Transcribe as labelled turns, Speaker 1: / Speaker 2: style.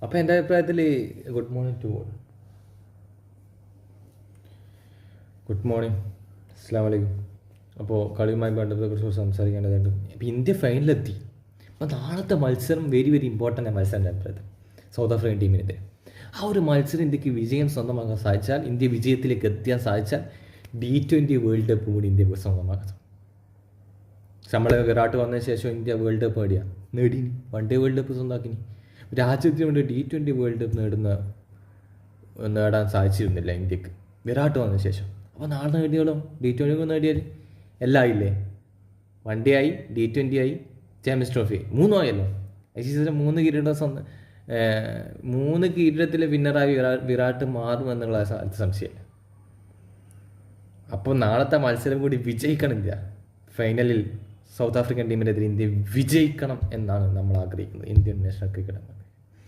Speaker 1: അപ്പോൾ എൻ്റെ അഭിപ്രായത്തിൽ good morning to all. Good morning, അസ്സലാമു അലൈക്കും. അപ്പോൾ കളിയുമായി ബന്ധപ്പെട്ടെക്കുറിച്ച് സംസാരിക്കേണ്ടതുണ്ട്. ഇപ്പോൾ ഇന്ത്യ ഫൈനലെത്തി. അപ്പോൾ നാളത്തെ മത്സരം വെരി വെരി ഇമ്പോർട്ടൻ്റ് മത്സരം എൻ്റെ അഭിപ്രായത്തിൽ സൗത്ത് ആഫ്രിക്കൻ ടീമിനെതിരെ. ആ ഒരു മത്സരം ഇന്ത്യക്ക് വിജയം സ്വന്തമാക്കാൻ സാധിച്ചാൽ, ഇന്ത്യ വിജയത്തിലേക്ക് എത്താൻ സാധിച്ചാൽ T20 വേൾഡ് കപ്പ് കൂടി ഇന്ത്യക്ക് സ്വന്തമാക്കാം. നമ്മളെ വിരാട്ട് വന്നതിന് ശേഷം ഇന്ത്യ വേൾഡ് കപ്പ് നേടിനി, വൺ ഡേ വേൾഡ് കപ്പ് സ്വന്തമാക്കിനി. രാജ്യത്തിന് വേണ്ടി T20 വേൾഡ് കപ്പ് നേടാൻ സാധിച്ചിരുന്നില്ല ഇന്ത്യക്ക് വിരാട്ട് വന്നതിന് ശേഷം. അപ്പോൾ നാളെ നേടിയോളൂ T20 നേടിയാൽ എല്ലാം ആയില്ലേ. വൺ ഡേ ആയി, T20 ആയി, ചാമ്പ്യൻസ് ട്രോഫി 3 ആയല്ലോ. ICC 3 കിരീടത്തിലെ വിന്നറായി വിരാട്ട് മാറുമെന്നുള്ള സംശയം. അപ്പോൾ നാളത്തെ മത്സരം കൂടി വിജയിക്കണം ഇന്ത്യ. ഫൈനലിൽ സൗത്ത് ആഫ്രിക്കൻ ടീമിനെതിരെ ഇന്ത്യ വിജയിക്കണം എന്നാണ് നമ്മൾ ആഗ്രഹിക്കുന്നത്, ഇന്ത്യൻ നാഷണൽ ക്രിക്കറ്റ്.